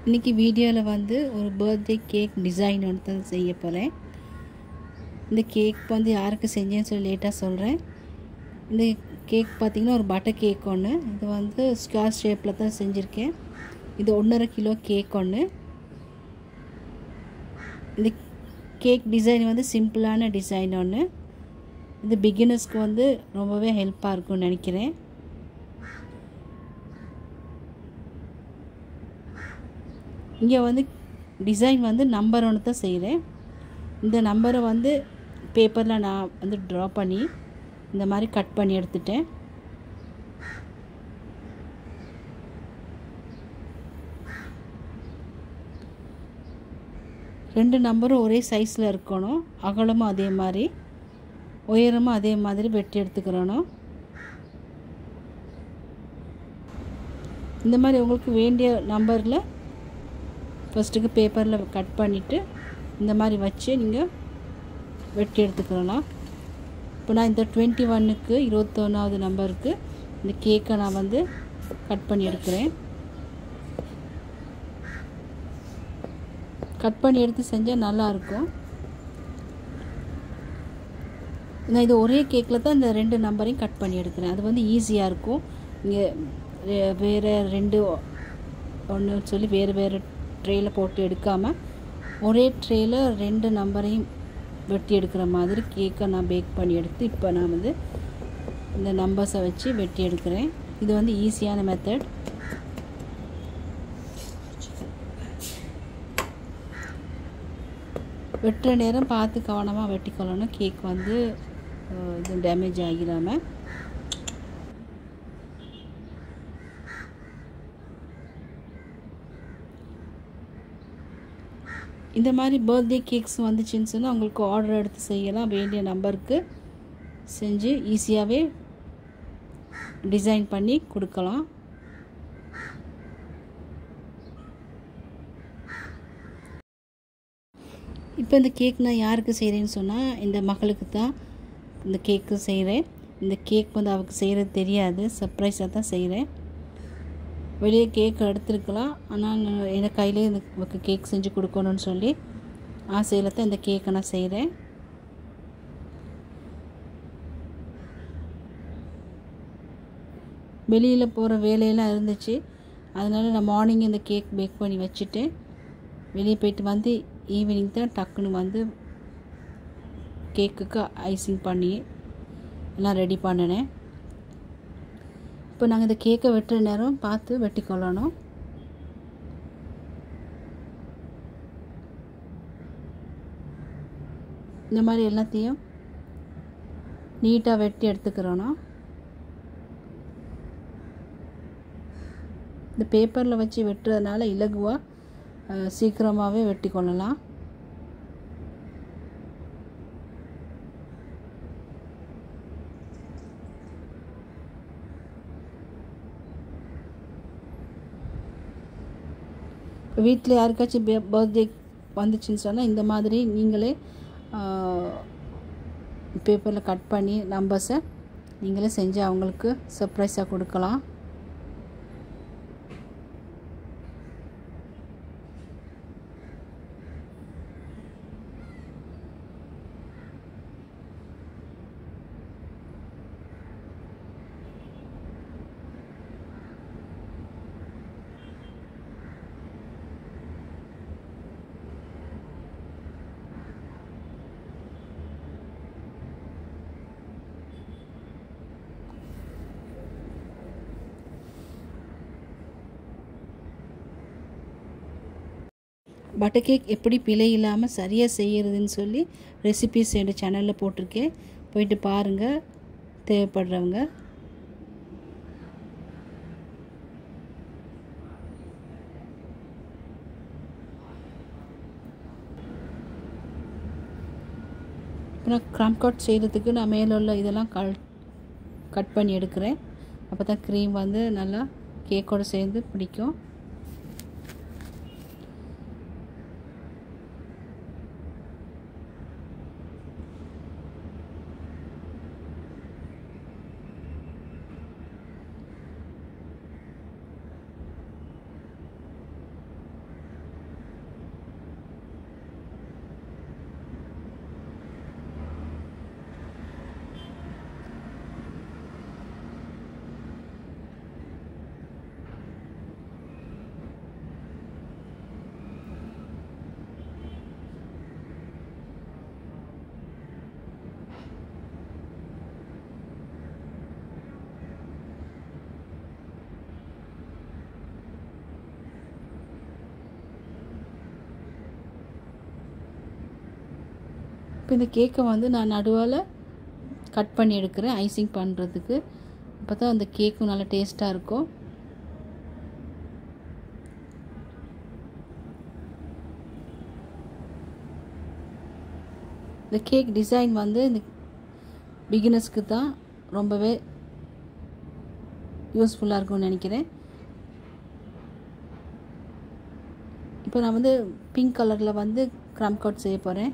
இன்றைக்கி வீடியோவில் வந்து ஒரு பர்த்டே கேக் டிசைன் ஒன்று செய்ய போகிறேன். இந்த கேக் வந்து யாருக்கு செஞ்சேன்னு சொல்லி லேட்டாக சொல்கிறேன். இந்த கேக் பார்த்திங்கன்னா ஒரு பட்டர் கேக் ஒன்று. இது வந்து ஸ்டார் ஷேப்பில் தான் செஞ்சுருக்கேன். இது 1.5 கிலோ கேக் ஒன்று. இந்த கேக் டிசைன் வந்து சிம்பிளான டிசைன் ஒன்று. இது பிகினர்ஸ்க்கு வந்து ரொம்பவே ஹெல்ப்பாக இருக்கும்னு நினைக்கிறேன். இங்கே வந்து டிசைன் வந்து நம்பர் ஒன்று தான் செய்கிறேன். இந்த நம்பரை வந்து பேப்பரில் நான் வந்து ட்ரா பண்ணி இந்த மாதிரி கட் பண்ணி எடுத்துட்டேன். ரெண்டு நம்பரும் ஒரே சைஸில் இருக்கணும். அகலமும் அதே மாதிரி, உயரமும் அதே மாதிரி வெட்டி எடுத்துக்கிறணும். இந்த மாதிரி உங்களுக்கு வேண்டிய நம்பரில் ஃபஸ்ட்டுக்கு பேப்பரில் கட் பண்ணிவிட்டு இந்த மாதிரி வச்சு நீங்கள் வெட்டி எடுத்துக்கலாம். இப்போ நான் இந்த 21க்கு 21வது நம்பருக்கு இந்த கேக்கை நான் வந்து கட் பண்ணி எடுக்கிறேன். கட் பண்ணி எடுத்து செஞ்சால் நல்லாயிருக்கும். நான் இது ஒரே கேக்கில் தான் இந்த 2 நம்பரையும் கட் பண்ணி எடுக்கிறேன். அது வந்து ஈஸியாக இருக்கும். இங்கே வேறு 2 ஒன்று சொல்லி வேறு ட்ரேயில் போட்டு எடுக்காமல் ஒரே ட்ரேயில் 2 நம்பரையும் வெட்டி எடுக்கிற மாதிரி கேக்கை நான் பேக் பண்ணி எடுத்து இப்போ நான் வந்து இந்த நம்பர்ஸை வச்சு வெட்டி எடுக்கிறேன். இது வந்து ஈஸியான மெத்தட். வெட்டுற நேரம் பார்த்து கவனமாக வெட்டிக்கொள்ளணும். கேக் வந்து இது டேமேஜ் ஆகிடாமல். இந்த மாதிரி பர்த்டே கேக்ஸ் வந்துச்சுன்னு சொன்னால் உங்களுக்கு ஆர்டர் எடுத்து செய்யலாம். வேண்டிய நம்பருக்கு செஞ்சு ஈஸியாகவே டிசைன் பண்ணி கொடுக்கலாம். இப்போ இந்த கேக் நான் யாருக்கு செய்கிறேன்னு சொன்னால் இந்த மகளுக்கு தான் இந்த கேக்கு செய்கிறேன். இந்த கேக் வந்து அவருக்கு செய்கிறது தெரியாது, சர்ப்ரைஸாக தான் செய்கிறேன். வெளியே கேக் எடுத்துருக்கலாம், ஆனால் எனக்கு கையிலே இந்த கேக் செஞ்சு கொடுக்கணும்னு சொல்லி ஆசையில் தான் இந்த கேக்கை நான் செய்கிறேன். வெளியில் போகிற வேலையெல்லாம் இருந்துச்சு, அதனால் நான் மார்னிங் இந்த கேக் பேக் பண்ணி வச்சுட்டு வெளியே போயிட்டு வந்து ஈவினிங் தான் டக்குன்னு வந்து கேக்குக்கு ஐசிங் பண்ணி எல்லாம் ரெடி பண்ணினேன். இப்போ நாங்கள் இந்த கேக்கை வெட்டுற நேரம் பார்த்து வெட்டிக்கொள்ளணும். இந்த மாதிரி எல்லாத்தையும் நீட்டாக வெட்டி எடுத்துக்கிறோன்னா இந்த பேப்பரில் வச்சு வெட்டுறதுனால இலகுவாக சீக்கிரமாகவே வெட்டி கொள்ளலாம். வீட்டில் யாருக்காச்சும் பர்த்டே வந்துச்சுன்னு சொன்னால் இந்த மாதிரி நீங்களே பேப்பரில் கட் பண்ணி நம்பர்ஸை நீங்களே செஞ்சு அவங்களுக்கு சர்ப்ரைஸாக கொடுக்கலாம். பட்டர் கேக் எப்படி பிழை இல்லாமல் சரியாக செய்கிறதுன்னு சொல்லி ரெசிபிஸ் என்னோட சேனலில் போட்டிருக்கேன், போயிட்டு பாருங்கள் தேவைப்படுறவங்க. இப்போ நான் க்ரம் கட் செய்கிறதுக்கு நான் மேலே உள்ள இதெல்லாம் கட் பண்ணி எடுக்கிறேன். அப்போ தான் க்ரீம் வந்து நல்லா கேக்கோடு சேர்ந்து பிடிக்கும். இப்போ இந்த கேக்கை வந்து நான் நடுவால் கட் பண்ணி எடுக்கிறேன் ஐசிங் பண்ணுறதுக்கு. அப்போ தான் அந்த கேக்கும் நல்லா டேஸ்ட்டாக இருக்கும். இந்த கேக் டிசைன் வந்து இந்த பிகினர்ஸ்க்கு தான் ரொம்பவே யூஸ்ஃபுல்லாக இருக்கும்னு நினைக்கிறேன். இப்போ நான் வந்து பிங்க் கலரில் வந்து க்ரம் கோட் செய்ய போகிறேன்.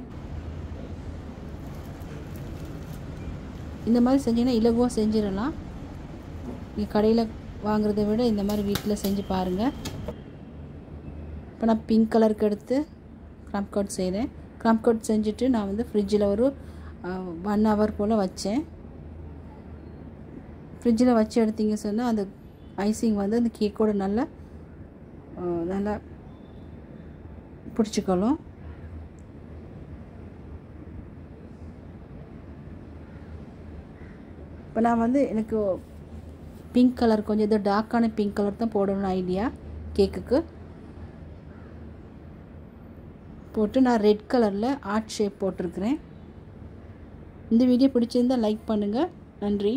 இந்த மாதிரி செஞ்சிங்கன்னா இலகுவாக செஞ்சிடலாம். நீங்கள் கடையில் வாங்குறத விட இந்த மாதிரி வீட்டில் செஞ்சு பாருங்கள். இப்போ நான் பிங்க் கலருக்கு எடுத்து க்ரம் கோட் செய்கிறேன். க்ரம் கோட் செஞ்சுட்டு நான் வந்து ஃப்ரிட்ஜில் ஒரு 1 hour போல் வச்சேன். ஃப்ரிட்ஜில் வச்சு எடுத்தீங்க சொன்னால் அந்த ஐசிங் வந்து அந்த கேக்கோட நல்லா பிடிச்சிக்கணும். இப்போ நான் வந்து எனக்கு பிங்க் கலர் கொஞ்சம் இது டார்க்கான பிங்க் கலர் தான் போடணும்னு ஐடியா கேக்குக்கு. போட்டு நான் ரெட் கலரில் ஆர்ட் ஷேப் போட்டிருக்கிறேன். இந்த வீடியோ பிடிச்சிருந்தால் லைக் பண்ணுங்கள். நன்றி.